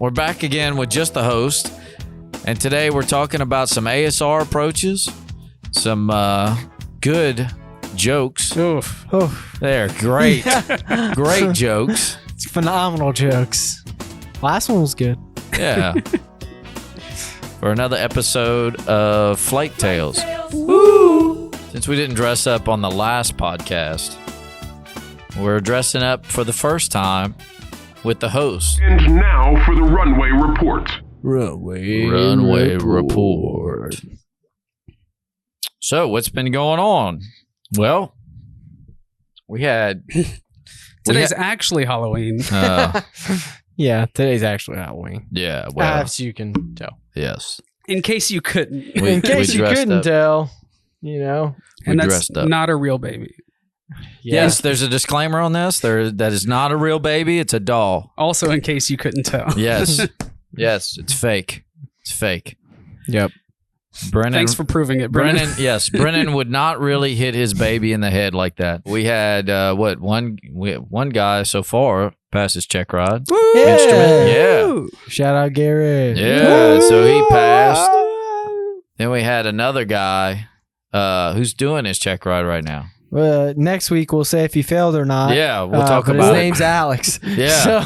We're back again with just the host, and today we're talking about some ASR approaches, some good jokes. Oof. They're great, great jokes. It's phenomenal jokes. Last one was good. Yeah. For another episode of Flight Tales. Woo! Since we didn't dress up on the last podcast, we're dressing up for the first time with the host. And now for the runway report. Runway report. So, what's been going on? Well, we had... Today's actually Halloween. Yeah, today's actually Halloween. Yeah, well... As you can tell. Yes. In case you couldn't. In case you couldn't tell, you know. And that's dressed up. not a real baby. Yes, there's a disclaimer on this. That is not a real baby. It's a doll. Also, in case you couldn't tell. Yes. Yes, it's fake. It's fake. Yep. Brennan, Thanks for proving it, Brennan. Yes, Brennan would not really hit his baby in the head like that. We had one guy so far pass his checkride instrument. Yeah. Shout out Garrett. Yeah. So he passed. Then we had another guy who's doing his checkride right now. Next week we'll say if he failed or not. Yeah, we'll talk but about his it. name's Alex. Yeah.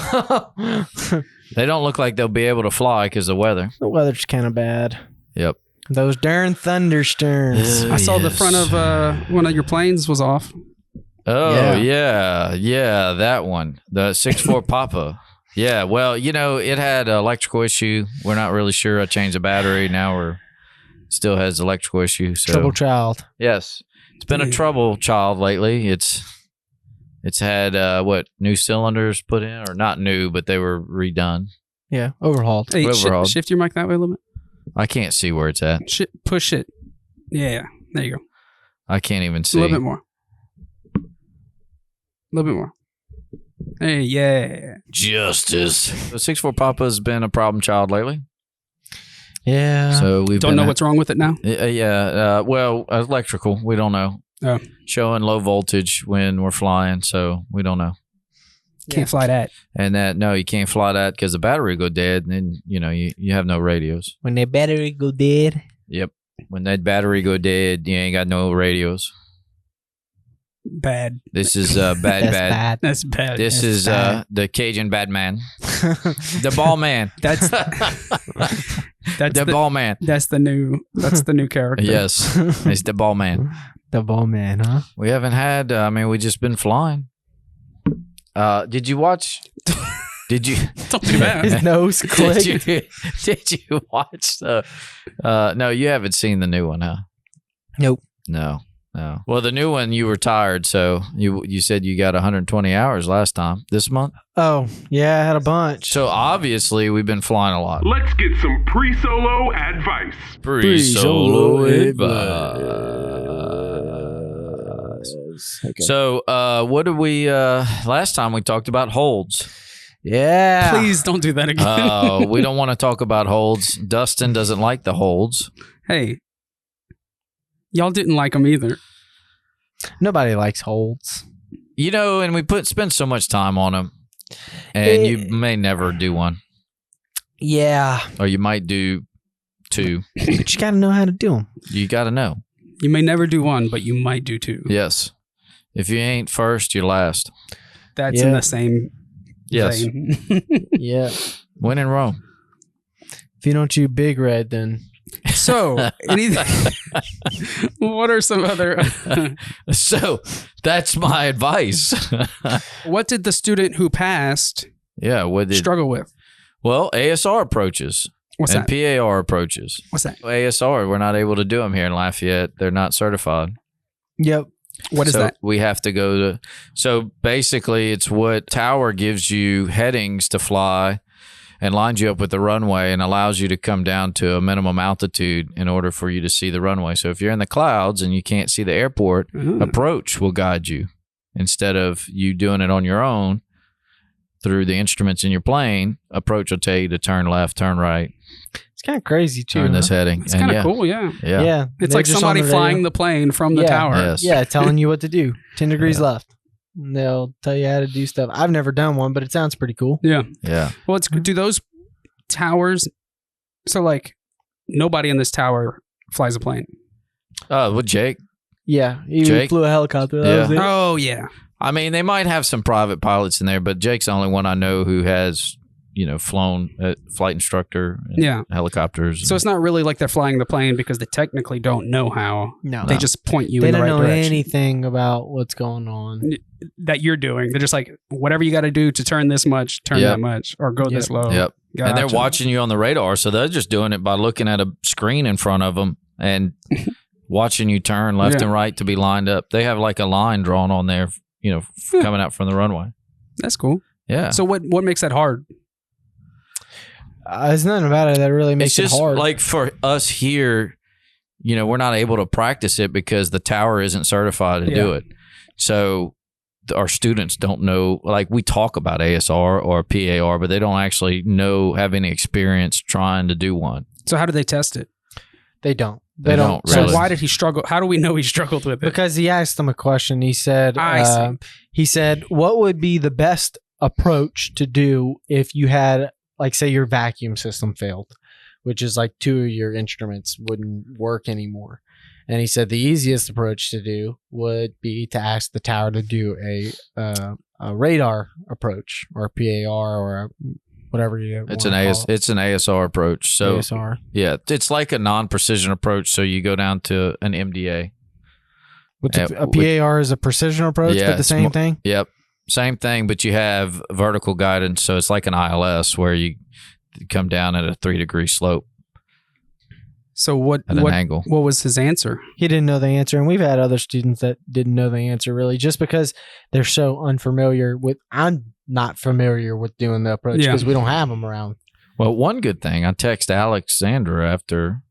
So They don't look like they'll be able to fly because of the weather. the weather's kind of bad. Yep. Those darn thunderstorms. I saw the front of one of your planes was off. Oh, yeah, that one. The 6'4 Papa. Yeah, well, you know, it had an electrical issue. We're not really sure. I changed the battery. Now we're still has electrical issue. So. Trouble child. Yes. It's been a trouble child lately. It's had, new cylinders put in? Or not new, but they were redone. Yeah, overhauled. Hey, Overhauled. shift your mic that way a little bit. I can't see where it's at. Push it. Yeah, there you go. I can't even see. A little bit more. A little bit more. Hey, yeah. Justice. The 6'4 Papa's been a problem child lately. Yeah. So we Don't know what's wrong with it now? Well, electrical. We don't know. Oh. Showing low voltage when we're flying, so we don't know. Can't fly that. And you can't fly that because the battery go dead, and then you have no radios. When the battery go dead. Yep. When that battery go dead, you ain't got no radios. Bad. This is bad. That's bad. This is the Cajun bad man, the ball man. That's the ball man. That's the new character. Yes, it's the ball man. The ball man, huh? We haven't had. We just been flying. Did you watch? Did you? Don't do that. His nose clicked. Did you watch the? No, you haven't seen the new one, huh? Nope. No. Well, the new one, you were tired, so you said you got 120 hours last time. This month? Oh, yeah, I had a bunch. So obviously we've been flying a lot. Let's get some pre-solo advice. Pre-solo advice. Okay. So what did we? Last time we talked about holds. Yeah. Please don't do that again. We don't want to talk about holds. Dustin doesn't like the holds. Hey, y'all didn't like them either. Nobody likes holds. And we spend so much time on them, and you may never do one. Yeah. Or you might do two. But you got to know how to do them. You got to know. You may never do one, but you might do two. Yes. If you ain't first, you're last. That's in the same Yes. vein. Yeah. When in Rome. If you don't chew Big Red, then... So, what are some other... So, that's my advice. What did the student who passed struggle with? Well, ASR approaches. What's and that? PAR approaches. What's that? ASR, we're not able to do them here in Lafayette. They're not certified. Yep. What is that? We have to go to... So, basically, it's what tower gives you headings to fly and lines you up with the runway and allows you to come down to a minimum altitude in order for you to see the runway. So if you're in the clouds and you can't see the airport, approach will guide you instead of you doing it on your own through the instruments in your plane. Approach will tell you to turn left, turn right. It's kind of crazy too. Turn this heading. It's kind of cool, yeah. Yeah. It's like somebody flying the plane from the tower. Yes. Yeah, telling you what to do. 10 degrees left. And they'll tell you how to do stuff. I've never done one, but it sounds pretty cool. Yeah. Yeah. Well, do those towers. So like nobody in this tower flies a plane. Well, Jake. Yeah, he Jake? flew a helicopter. That Yeah. was it. Oh yeah. I mean, they might have some private pilots in there, but Jake's the only one I know who has, flown a flight instructor and Yeah. helicopters. So it's not really like they're flying the plane because they technically don't know how. No, They just point you they in the don't right know direction. anything about what's going on. That you're doing. They're just like, whatever you got to do to turn this much, turn Yep. that much, or go this low. Yep. And they're Gotcha. watching you on the radar, so they're just doing it by looking at a screen in front of them and watching you turn left Yeah. and right to be lined up. They have like a line drawn on there, coming out from the runway. That's cool. Yeah. So what makes that hard? There's nothing about it that really makes it's just it hard. like for us here, we're not able to practice it because the tower isn't certified to do it. So our students don't know, like we talk about ASR or PAR, but they don't actually have any experience trying to do one. So how do they test it? they don't. They don't So really. why did he struggle? How do we know he struggled with it? Because he asked them a question. He said, I see. he said, what would be the best approach to do if you had, like, say your vacuum system failed, which is like 2 of your instruments wouldn't work anymore. And he said the easiest approach to do would be to ask the tower to do a radar approach or a PAR or a whatever you It's wanna call it. it's an ASR approach. So ASR. yeah, it's like a non-precision approach. So you go down to an MDA. Which a PAR is a precision approach, Yeah, but the it's same more- thing. Yep, same thing, but you have vertical guidance. So it's like an ILS where you come down at a 3-degree slope So what at an angle. what was his answer? He didn't know the answer, and we've had other students that didn't know the answer really, just because they're so unfamiliar with. I'm not familiar with doing the approach Yeah. because we don't have them around. Well, one good thing, I text Alexandra after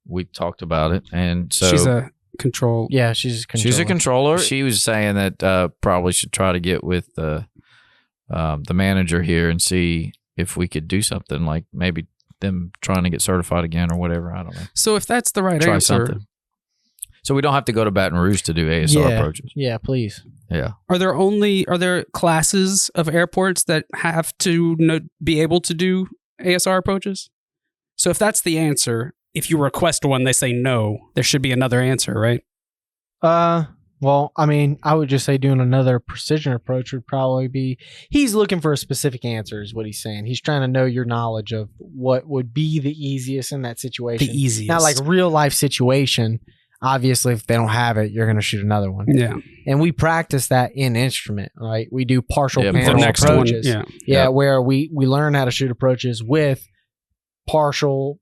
we talked about it, and so She's a control. Yeah, she's a she's a controller. controller. She was saying that probably should try to get with the manager here and see if we could do something like maybe them trying to get certified again or whatever. I don't know. So if that's the right Try answer, something. So we don't have to go to Baton Rouge to do ASR approaches. Yeah, please. Yeah. are there classes of airports that have to be able to do ASR approaches? So if that's the answer, if you request one, they say no, there should be another answer, right? Well, I mean, I would just say doing another precision approach would probably be. He's looking for a specific answer, is what he's saying. He's trying to know your knowledge of what would be the easiest in that situation. The easiest. Not like a real life situation. Obviously, if they don't have it, you're going to shoot another one. Yeah. And we practice that in instrument, right? We do partial Yeah, panel the next one, approaches. yeah. Yeah, Yep. where we learn how to shoot approaches with partial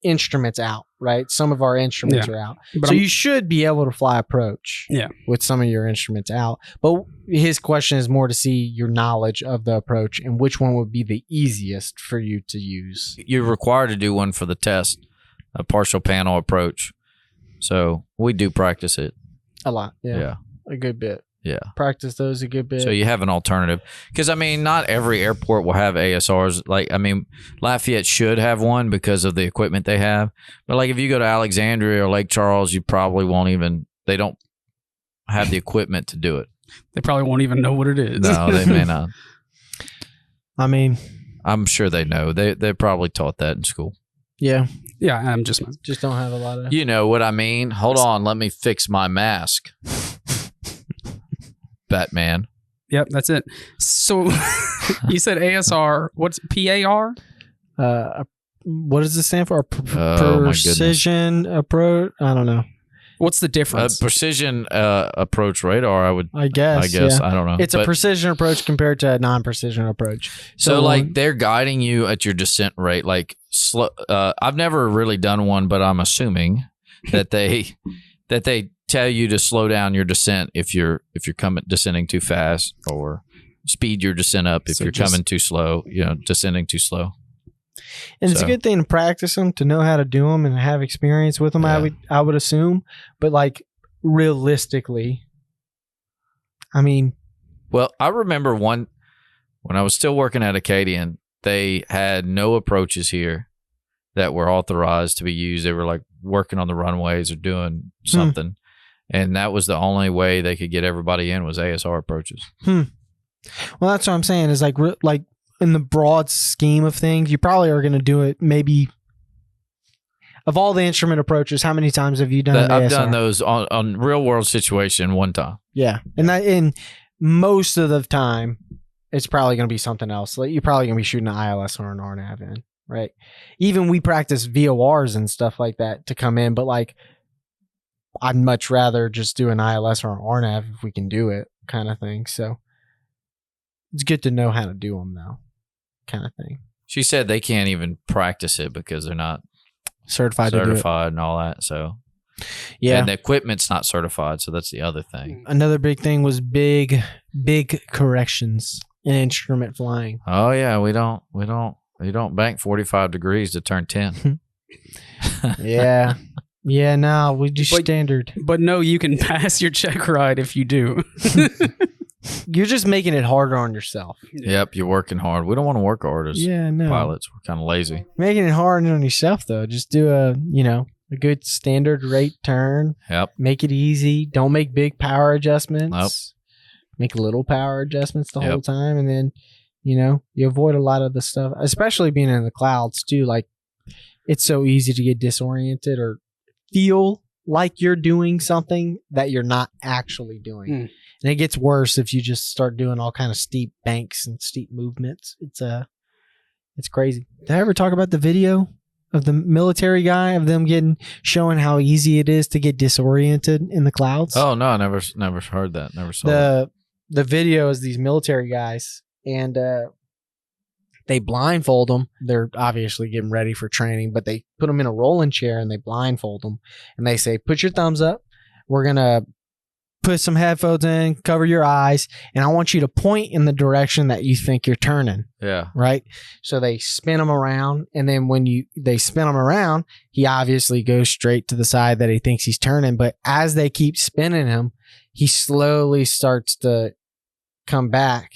instruments out, right? Some of our instruments are out. But So I'm- you should be able to fly approach with some of your instruments out. But his question is more to see your knowledge of the approach and which one would be the easiest for you to use. You're required to do one for the test, a partial panel approach. So we do practice it. A lot. Yeah. Yeah. A good bit. Yeah. Practice those a good bit. So you have an alternative. Because, I mean, not every airport will have ASRs. Like, I mean, Lafayette should have one because of the equipment they have. But, like, if you go to Alexandria or Lake Charles, you probably won't even – they don't have the equipment to do it. They probably won't even know what it is. No, they may not. I mean, I'm sure they know. They probably taught that in school. yeah. Yeah, I'm just Just don't have a lot of. You know what I mean? Hold on. Let me fix my mask. Batman. Yep, that's it. So you said ASR. What's PAR? What does it stand for? Oh, my Precision approach? I don't know. What's the difference? Precision approach radar, I guess. yeah. I don't know. It's a But- precision approach compared to a non-precision approach. So, like, they're guiding you at your descent rate. Like, slow. I've never really done one, but I'm assuming that they tell you to slow down your descent if you're descending too fast, or speed your descent up if So you're coming too slow. Descending too slow. and it's a so- good thing to practice them, to know how to do them, and have experience with them. Yeah. I would assume, but like realistically, I mean, Well, I remember when I was still working at Acadian, they had no approaches here that were authorized to be used. They were like working on the runways or doing something. And that was the only way they could get everybody in was ASR approaches. well, that's what I'm saying is like in the broad scheme of things, you probably are going to do it maybe. Of all the instrument approaches, how many times have you done an ASR? I've done those on real world situation one time. Yeah. And most of the time, it's probably going to be something else. Like you're probably going to be shooting an ILS or an RNAV in, right? Even we practice VORs and stuff like that to come in, but like I'd much rather just do an ILS or an RNAV if we can do it, kind of thing. So it's good to know how to do them, though, kind of thing. She said they can't even practice it because they're not certified to do it. And all that. So yeah, and the equipment's not certified, so that's the other thing. Another big thing was big corrections in instrument flying. Oh yeah, we don't bank 45 degrees to turn 10. Yeah. Yeah, no, we do standard. But no, you can pass your check ride if you do. You're just making it harder on yourself. Yep, you're working hard. We don't want to work hard as pilots. We're kind of lazy. Making it hard on yourself, though. Just do a good standard rate turn. Yep. Make it easy. Don't make big power adjustments. Nope. Make little power adjustments the whole time. And then, you avoid a lot of the stuff, especially being in the clouds, too. Like, it's so easy to get disoriented or feel like you're doing something that you're not actually doing. And it gets worse if you just start doing all kind of steep banks and steep movements. It's crazy. Did I ever talk about the video of the military guy of them showing how easy it is to get disoriented in the clouds? Oh no, I never heard that. Never saw that. The video is these military guys, and they blindfold them. They're obviously getting ready for training, but they put them in a rolling chair and they blindfold them, and they say, "Put your thumbs up. We're gonna put some headphones in, cover your eyes, and I want you to point in the direction that you think you're turning." Yeah. Right? So they spin him around, and then when they spin him around, he obviously goes straight to the side that he thinks he's turning, but as they keep spinning him, he slowly starts to come back,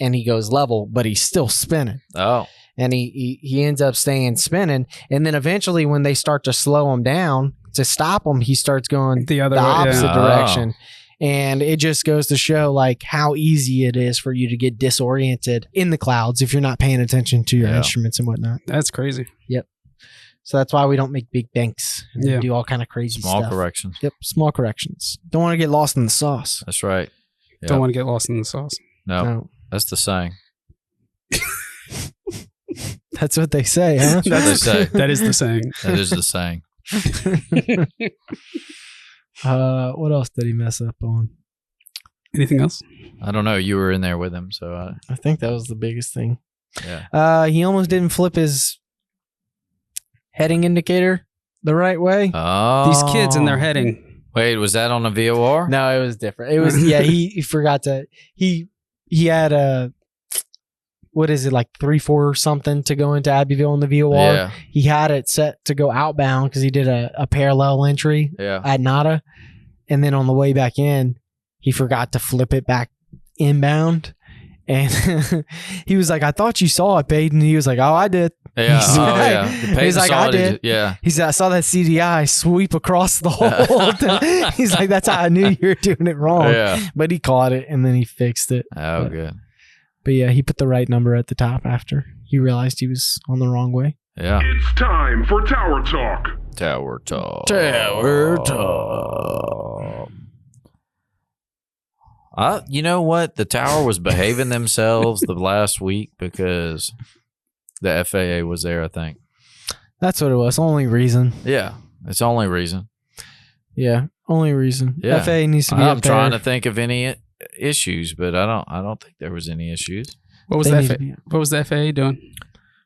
and he goes level, but he's still spinning. Oh. And he ends up staying spinning, and then eventually when they start to slow him down, to stop him, he starts going the opposite direction. And it just goes to show like how easy it is for you to get disoriented in the clouds if you're not paying attention to your instruments and whatnot. That's crazy. Yep. So that's why we don't make big banks and do all kind of crazy small stuff. Corrections. Yep, small corrections. Don't want to get lost in the sauce. That's right. Yep. Don't want to get lost in the sauce. No. That's the saying. That's what they say, huh? That's what they say. That is the saying. That is the saying. What else did he mess up on? Anything else? I don't know. You were in there with him, so I think that was the biggest thing. Yeah. He almost didn't flip his heading indicator the right way. Oh. These kids and their heading. Wait, was that on a VOR? No, it was different. It was he forgot to he had a what is it, like 3-4 something to go into Abbeville in the VOR. Yeah. He had it set to go outbound because he did a parallel entry at NADA. And then on the way back in, he forgot to flip it back inbound. And he was like, "I thought you saw it, Peyton." He was like, "Oh, I did." Yeah. He's like, "I did." Yeah. He said, "I saw that CDI sweep across the whole time." He's like, "That's how I knew you were doing it wrong." Yeah. But he caught it and then he fixed it. Oh, good. But yeah, he put the right number at the top after he realized he was on the wrong way. Yeah. It's time for Tower Talk. Tower Talk. Tower Talk. You know what? The tower was behaving themselves the last week because the FAA was there, I think. That's what it was. Only reason. Yeah. It's the only reason. Yeah. Only reason. Yeah. FAA needs to be I'm up there. trying to think of any issues, but I don't think there was any issues. What was the FAA doing?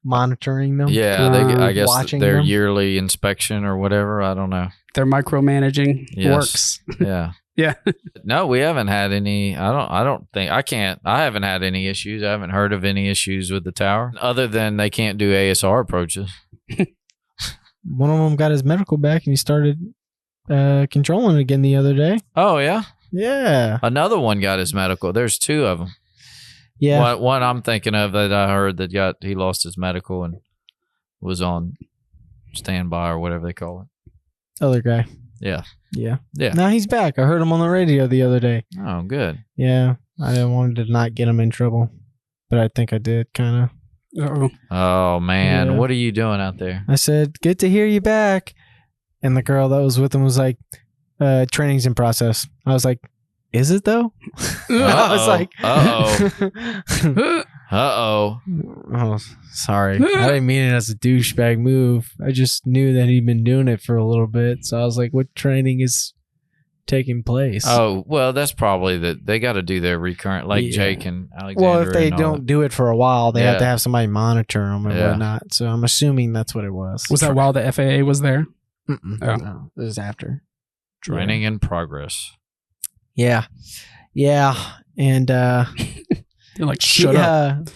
Monitoring them. Yeah, I guess watching their them. yearly inspection or whatever. I don't know. They're micromanaging Yes. works. Yeah. Yeah. No, we haven't had any. I haven't had any issues. I haven't heard of any issues with the tower other than they can't do ASR approaches. One of them got his medical back and he started controlling it again the other day. Oh, yeah? Yeah. Another one got his medical. There's two of them. Yeah. One I'm thinking of that I heard that he lost his medical and was on standby or whatever they call it. Other guy. Yeah. Yeah. Yeah. Now he's back. I heard him on the radio the other day. Oh, good. Yeah. I wanted to not get him in trouble. but I think I did kind of. Uh-oh. Oh man, Yeah. what are you doing out there? I said, "Good to hear you back." And the girl that was with him was like, "Training's in process." I was like, "Is it though?" I was like, Uh-oh. "Oh, sorry. I didn't mean it as a douchebag move. I just knew that he'd been doing it for a little bit. So I was like, what training is taking place?" Oh, well, that's probably that they got to do their recurrent, like Yeah. Jake and Alexander. Well, if they and all don't do it for a while, they have to Yeah. have somebody monitor them and Yeah. whatnot. So I'm assuming that's what it was. Was that while the FAA was there? Mm-mm. Oh. No, it was after. training in progress. Yeah. Yeah. And They're like, shut up.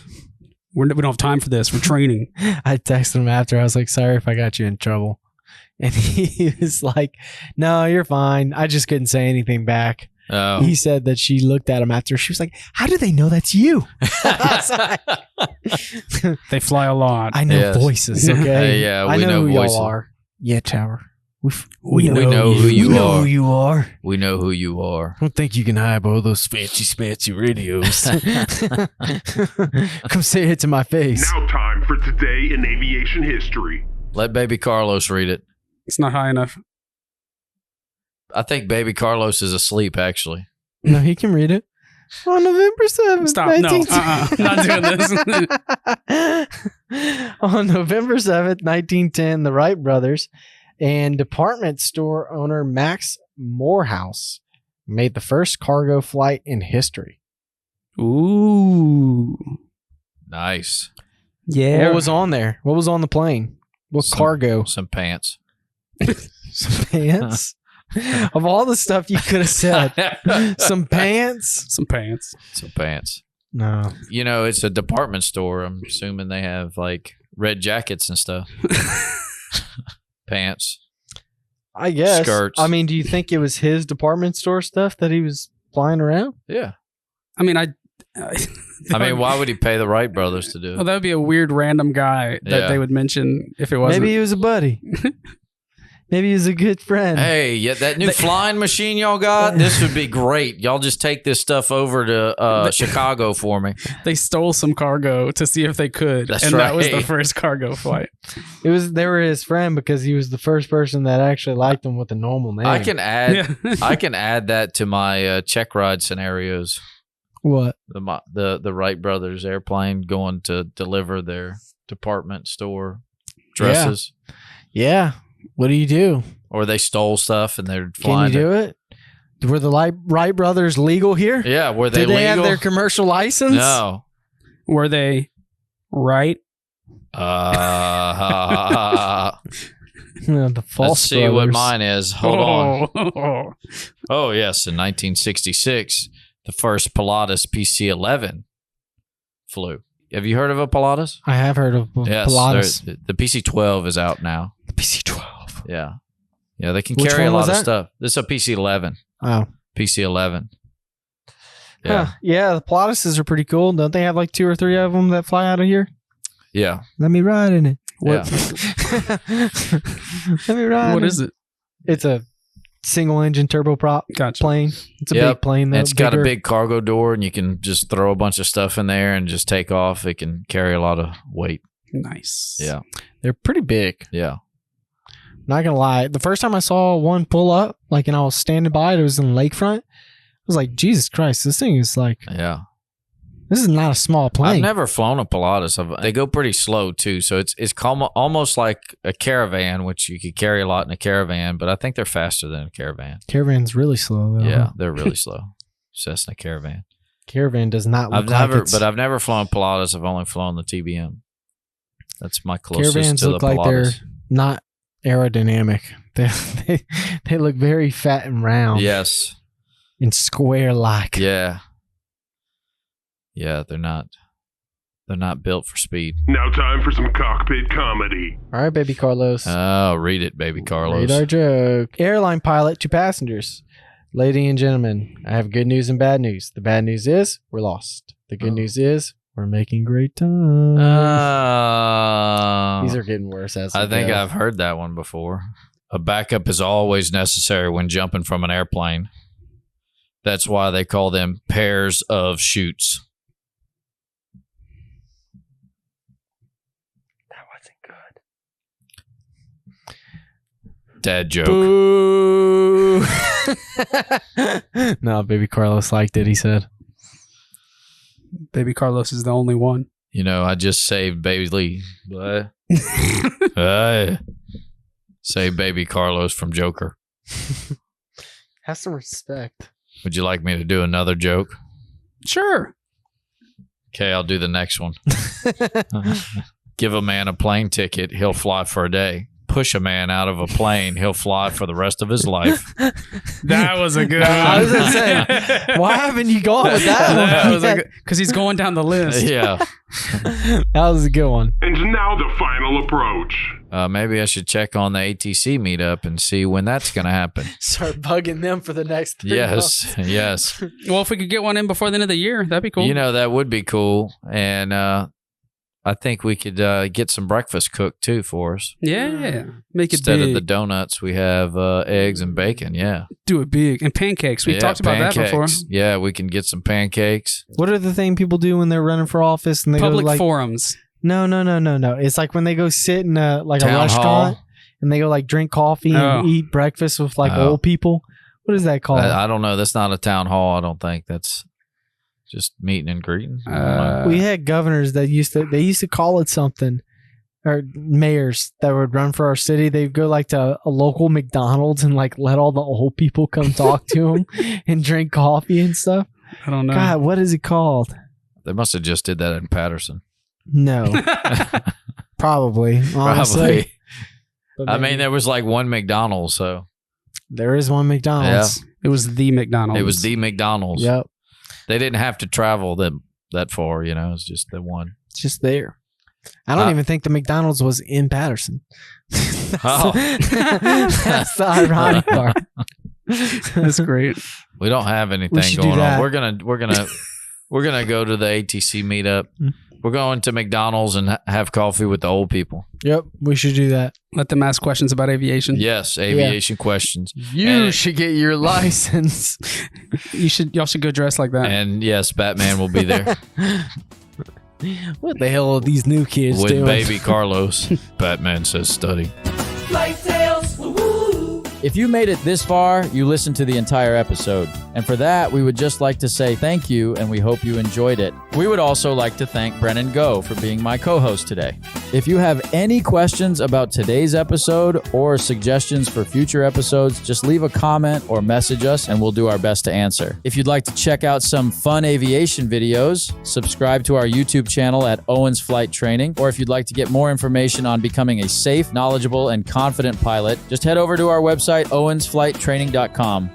We don't have time for this. We're training. I texted him after. I was like, "Sorry if I got you in trouble." And he was like, "No, you're fine. I just couldn't say anything back." Oh, He said that she looked at him after. She was like, "How do they know that's you?" I was like, They fly a lot. I know Yes. voices, okay? Yeah, I we know who voices. y'all are. Yeah, Tower. We know who you We know are. who you are. we know who you are. I don't think you can hide all those fancy radios. Come say it to my face. Now time for Today in Aviation History. Let Baby Carlos read it. It's not high enough. I think Baby Carlos is asleep, actually. No, he can read it. On November 7th, Stop. No, not doing this. On November 7th, 1910, the Wright brothers and department store owner Max Morehouse made the first cargo flight in history. Ooh. Nice. Yeah. What was on there? What was on the plane? What cargo? Some pants. Some pants? Of all the stuff you could have said, some pants? Some pants. Some pants. No. You know, it's a department store. I'm assuming they have like red jackets and stuff. Pants. I guess. Skirts. I mean, do you think it was his department store stuff that he was flying around? Yeah. I mean, I mean, why would he pay the Wright brothers to do Well, it? that would be a weird random guy that Yeah. they would mention if it wasn't. Maybe he was a buddy. Maybe he was a good friend. Hey, yeah, that new flying machine y'all got, this would be great. Y'all just take this stuff over to Chicago for me. They stole some cargo to see if they could. That's and that was the right. first cargo flight. They were his friend because he was the first person that actually liked him with a normal name. I can add Yeah. I can add that to my checkride scenarios. What? The Wright brothers airplane going to deliver their department store dresses. Yeah. What do you do? Or they stole stuff and they're Can you flying. do it? Were the Wright brothers legal here? Yeah, were they Did they legal? have their commercial license? No. Were they right? No, the false Let's see what brothers. mine is. Hold on. on. Oh, yes. In 1966, the first Pilatus PC-11 flew. Have you heard of a Pilatus? I have heard of Yes. Pilatus. The PC-12 is out now. The PC-12. Yeah. Yeah, they can Which carry a one was lot of that? stuff. This is a PC-11. Oh. PC-11. Yeah. Huh. Yeah, the Pilatuses are pretty cool. Don't they have like 2 or 3 of them that fly out of here? Yeah. Let me ride in it. What? Let me ride What in is it? It's a single engine turboprop Gotcha. plane. It's a Yep. big plane though. It's got a bigger. big cargo door, and you can just throw a bunch of stuff in there and just take off. It can carry a lot of weight. Nice. Yeah. They're pretty big. Yeah. Not gonna lie. The first time I saw one pull up, like, and I was standing by it, it was in the lakefront. I was like, Jesus Christ, this thing is like, Yeah. this is not a small I've plane. never flown a Pilatus. They go pretty slow too, so it's almost like a caravan, which you could carry a lot in a caravan. But I think they're faster than a caravan. Caravan's really slow though. Yeah, they're really slow. Cessna Caravan. Caravan does not look I've never flown Pilatus. I've only flown the TBM. That's my closest Caravans to look the like they're Pilatus. not aerodynamic. They look very fat and round. Yes. And square like. Yeah. Yeah, they're not built for speed. Now time for some cockpit comedy. All right, baby Carlos. Oh, read it, baby Carlos. Read our joke. Airline pilot to passengers. Ladies and gentlemen, I have good news and bad news. The bad news is we're lost. The good news is we're making great time. These are getting worse as I we think go. I've heard that one before. A backup is always necessary when jumping from an airplane. That's why they call them pairs of chutes. Dad joke. Boo. No, baby Carlos liked it, he said. Baby Carlos is the only one. You know, I just saved baby. What? Save baby Carlos from Joker. Have some respect. Would you like me to do another joke? Sure. Okay, I'll do the next one. Give a man a plane ticket, he'll fly for a day. Push a man out of a plane, he'll fly for the rest of his life. That was a good one. I was going to say, why haven't you gone with that one? Because he's going down the list. Yeah. That was a good one. And now the final approach. Maybe I should check on the ATC meetup and see when that's going to happen. Start bugging them for the next 3 months. Yes. Well, if we could get one in before the end of the year, that'd be cool. You know, that would be cool. And I think we could get some breakfast cooked too for us. Yeah. Make it Instead big. of the donuts, we have eggs and bacon. Yeah. Do it big. And pancakes. We talked about that before. Yeah, we can get some pancakes. What are the thing people do when they're running for office and they Public go like forums. No. It's like when they go sit in a Town restaurant hall. and they go like drink coffee and eat breakfast with like old people. What is that called? I don't know. That's not a town hall. I don't think that's just meeting and greeting. We had governors that used to call it something, or mayors that would run for our city. They'd go like to a local McDonald's and like let all the old people come talk to them and drink coffee and stuff. I don't know. God, what is it called? They must have just did that in Patterson. No, probably. Honestly. But I mean, maybe. there was like one McDonald's, so There is one McDonald's. It was the McDonald's. it was the McDonald's. Yep, They didn't have to travel that far, you know. It's just the one. it's just there. I don't even think the McDonald's was in Patterson. Oh. That's the ironic part. That's great. We don't have anything should do going on. that. We're gonna go to the ATC meetup. We're going to McDonald's and have coffee with the old people. Yep, we should do that. Let them ask questions about aviation. Yes, aviation questions. You should get your license. Y'all should go dress like that. And yes, Batman will be there What the hell are these new kids with doing? baby Carlos. Batman says study. If you made it this far, you listened to the entire episode. And for that, we would just like to say thank you, and we hope you enjoyed it. We would also like to thank Brennan Go for being my co-host today. If you have any questions about today's episode or suggestions for future episodes, just leave a comment or message us, and we'll do our best to answer. If you'd like to check out some fun aviation videos, subscribe to our YouTube channel at Owens Flight Training. Or if you'd like to get more information on becoming a safe, knowledgeable, and confident pilot, just head over to our website, owensflighttraining.com.